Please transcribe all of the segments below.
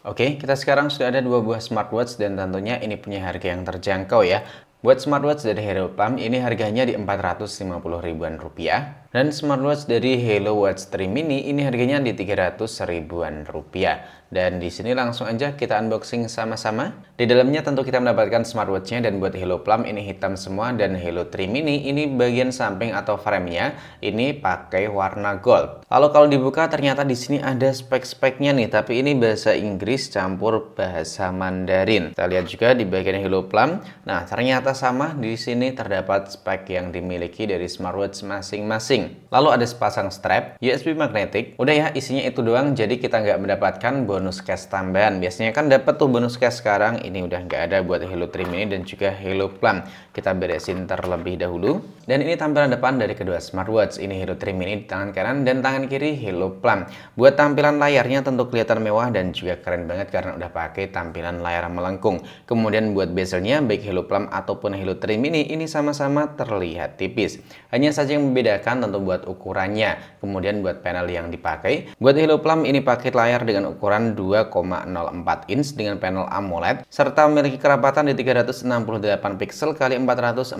Oke, kita sekarang sudah ada dua buah smartwatch dan tentunya ini punya harga yang terjangkau ya. Buat smartwatch dari Halo Plum ini harganya di 450 ribuan rupiah. Dan smartwatch dari Halo Watch 3 Mini ini harganya di 300 ribuan rupiah. Dan di sini langsung aja kita unboxing sama-sama. Di dalamnya tentu kita mendapatkan smartwatchnya, dan buat Halo Plum ini hitam semua, dan Halo 3 Mini ini bagian samping atau framenya ini pakai warna gold. Lalu kalau dibuka ternyata di sini ada spek-speknya nih, tapi ini bahasa Inggris campur bahasa Mandarin. Kita lihat juga di bagian Halo Plum. Nah, ternyata sama, di sini terdapat spek yang dimiliki dari smartwatch masing-masing. Lalu ada sepasang strap, USB magnetik. Udah ya, isinya itu doang, jadi kita nggak mendapatkan bonus case tambahan. Biasanya kan dapat tuh bonus case, sekarang ini udah nggak ada buat Halo 3 Mini dan juga Halo Plum. Kita beresin terlebih dahulu. Dan ini tampilan depan dari kedua smartwatch. Ini Halo 3 Mini di tangan kanan dan tangan kiri Halo Plum. Buat tampilan layarnya tentu kelihatan mewah dan juga keren banget karena udah pakai tampilan layar melengkung. Kemudian buat bezelnya baik Halo Plum ataupun Halo 3 Mini ini sama-sama terlihat tipis. Hanya saja yang membedakan tentu buat ukurannya. Kemudian buat panel yang dipakai, buat Halo Plum ini pakai layar dengan ukuran 2,04 inch dengan panel AMOLED serta memiliki kerapatan di 368 pixel x 448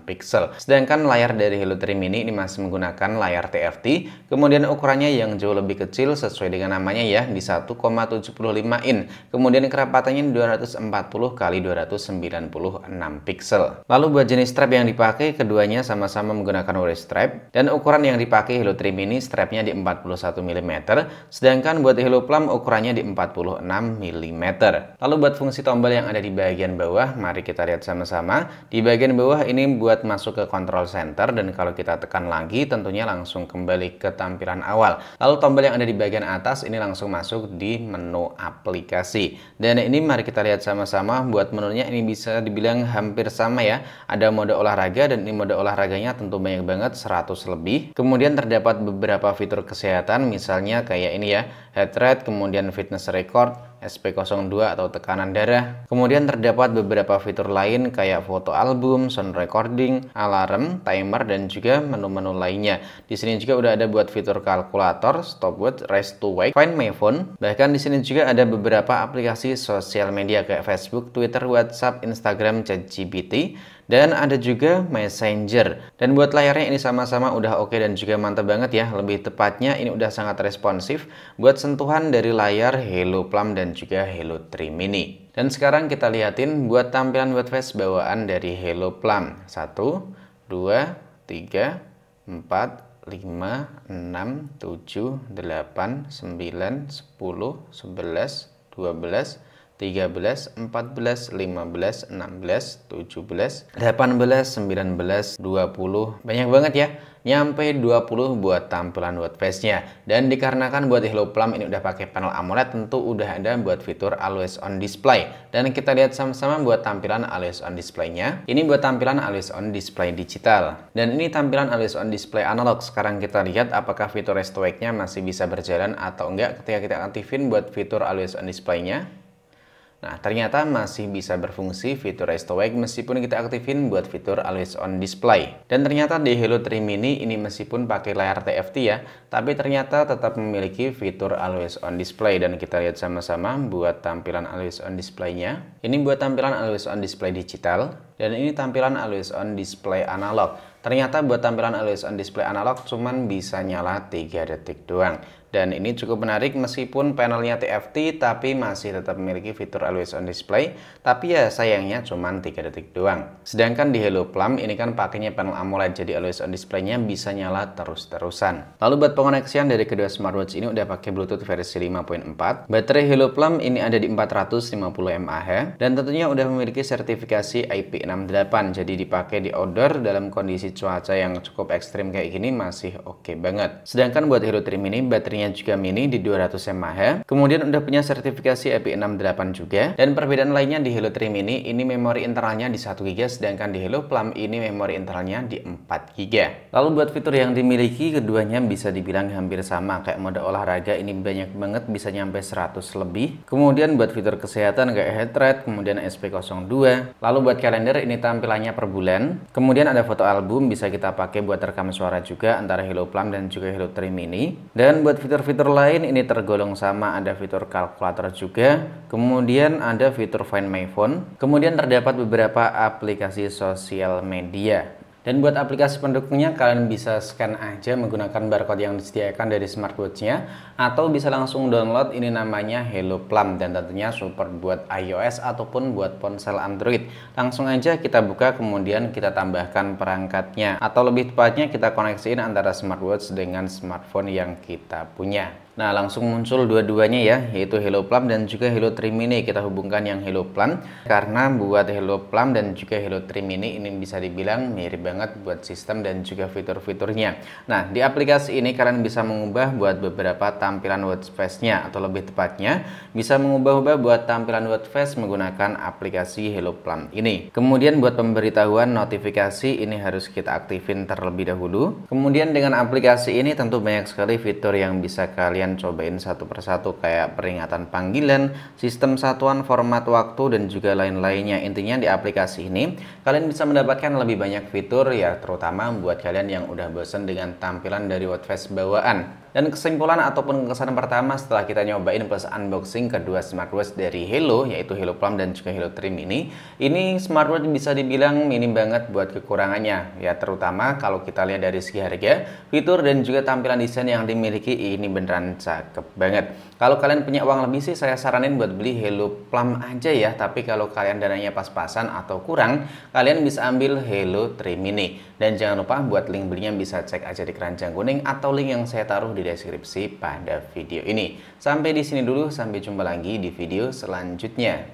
pixel. Sedangkan layar dari Halo 3 Mini ini masih menggunakan layar TFT, kemudian ukurannya yang jauh lebih kecil sesuai dengan namanya ya, di 1,75 inch. Kemudian kerapatannya 240 x 296 pixel. Lalu buat jenis strap yang dipakai, keduanya sama-sama menggunakan waist strap, dan ukuran yang dipakai Halo 3 Mini strapnya di 41 mm, sedangkan buat Halo Plum ukurannya di 46 mm. Lalu buat fungsi tombol yang ada di bagian bawah, mari kita lihat sama-sama. Di bagian bawah ini buat masuk ke control center, dan kalau kita tekan lagi tentunya langsung kembali ke tampilan awal. Lalu tombol yang ada di bagian atas ini langsung masuk di menu aplikasi. Dan ini mari kita lihat sama-sama, buat menunya ini bisa dibilang hampir sama ya. Ada mode olahraga, dan ini mode olahraganya tentu banyak banget, 100 lebih. Kemudian terdapat beberapa fitur kesehatan, misalnya kayak ini ya, heart rate, kemudian fitness record, SP02 atau tekanan darah. Kemudian terdapat beberapa fitur lain kayak foto album, sound recording, alarm, timer, dan juga menu-menu lainnya. Di sini juga udah ada buat fitur kalkulator, stopwatch, race to wake, find my phone. Bahkan di sini juga ada beberapa aplikasi sosial media kayak Facebook, Twitter, WhatsApp, Instagram, ChatGPT, dan ada juga Messenger. Dan buat layarnya ini sama-sama udah oke dan juga mantap banget ya. Lebih tepatnya ini udah sangat responsif buat sentuhan dari layar Halo Plum dan juga Halo 3 Mini. Dan sekarang kita liatin buat tampilan web face bawaan dari Halo Plum. 1, 2, 3, 4, 5, 6, 7, 8, 9, 10, 11, 12, 13, 14, 15, 16, 17, 18, 19, 20. Banyak banget ya. Nyampe 20 buat tampilan web face-nya. Dan dikarenakan buat Halo Plum ini udah pakai panel AMOLED, tentu udah ada buat fitur Always On Display. Dan kita lihat sama-sama buat tampilan Always On Display-nya. Ini buat tampilan Always On Display digital. Dan ini tampilan Always On Display analog. Sekarang kita lihat apakah fitur Rest to Wake-nya masih bisa berjalan atau enggak ketika kita aktifin buat fitur Always On Display-nya. Nah, ternyata masih bisa berfungsi fitur Rest to Wake meskipun kita aktifin buat fitur Always On Display. Dan ternyata di Halo 3 Mini ini meskipun pakai layar TFT ya, tapi ternyata tetap memiliki fitur Always On Display. Dan kita lihat sama-sama buat tampilan Always On Display-nya. Ini buat tampilan Always On Display digital, dan ini tampilan Always On Display analog. Ternyata buat tampilan Always On Display analog cuman bisa nyala 3 detik doang. Dan ini cukup menarik meskipun panelnya TFT tapi masih tetap memiliki fitur Always On Display, tapi ya sayangnya cuman 3 detik doang. Sedangkan di Halo Plum ini kan pakainya panel AMOLED, jadi Always On Display-nya bisa nyala terus-terusan. Lalu buat pengoneksian dari kedua smartwatch ini udah pakai Bluetooth versi 5.4. Baterai Halo Plum ini ada di 450 mAh dan tentunya udah memiliki sertifikasi IP68, jadi dipakai di outdoor dalam kondisi cuaca yang cukup ekstrim kayak gini masih oke banget. Sedangkan buat Halo 3 Mini baterainya juga mini di 200 mAh. Kemudian udah punya sertifikasi IP68 juga. Dan perbedaan lainnya di Halo 3 Mini ini memori internalnya di 1 GB, sedangkan di Halo Plum ini memori internalnya di 4 GB. Lalu buat fitur yang dimiliki keduanya bisa dibilang hampir sama. Kayak mode olahraga ini banyak banget, bisa nyampe 100 lebih. Kemudian buat fitur kesehatan kayak heart rate, kemudian SP02. Lalu buat kalender ini tampilannya per bulan. Kemudian ada foto album bisa kita pakai buat rekam suara juga antara Halo Plum dan juga Halo 3 Mini. Dan buat fitur fitur-fitur lain ini tergolong sama, ada fitur kalkulator juga, kemudian ada fitur Find My Phone, kemudian terdapat beberapa aplikasi sosial media. Dan buat aplikasi pendukungnya, kalian bisa scan aja menggunakan barcode yang disediakan dari smartwatch-nya, atau bisa langsung download, ini namanya Hello Plum, dan tentunya support buat iOS ataupun buat ponsel Android. Langsung aja kita buka, kemudian kita tambahkan perangkatnya, atau lebih tepatnya kita koneksiin antara smartwatch dengan smartphone yang kita punya. Nah, langsung muncul dua-duanya ya, yaitu Hello Plum dan juga Hello Trim Mini. Kita hubungkan yang Hello Plum, karena buat Hello Plum dan juga Hello Trim Mini ini bisa dibilang mirip banget buat sistem dan juga fitur-fiturnya. Nah, di aplikasi ini kalian bisa mengubah buat beberapa tampilan watch face-nya, atau lebih tepatnya bisa mengubah-ubah buat tampilan watch face menggunakan aplikasi Hello Plum ini. Kemudian buat pemberitahuan notifikasi ini harus kita aktifin terlebih dahulu. Kemudian dengan aplikasi ini tentu banyak sekali fitur yang bisa kalian cobain satu persatu, kayak peringatan panggilan, sistem satuan format waktu, dan juga lain-lainnya. Intinya di aplikasi ini kalian bisa mendapatkan lebih banyak fitur ya, terutama buat kalian yang udah bosen dengan tampilan dari watch face bawaan. Dan kesimpulan ataupun kesan pertama setelah kita nyobain plus unboxing kedua smartwatch dari Hello, yaitu Hello Plum dan juga Hello Trim ini smartwatch bisa dibilang minim banget buat kekurangannya ya, terutama kalau kita lihat dari segi harga, fitur, dan juga tampilan desain yang dimiliki ini beneran cakep banget. Kalau kalian punya uang lebih sih saya saranin buat beli Hello Plum aja ya, tapi kalau kalian dananya pas-pasan atau kurang, kalian bisa ambil Hello Trim ini. Dan jangan lupa buat link belinya bisa cek aja di keranjang kuning atau link yang saya taruh di deskripsi pada video ini. Sampai di sini dulu, sampai jumpa lagi di video selanjutnya.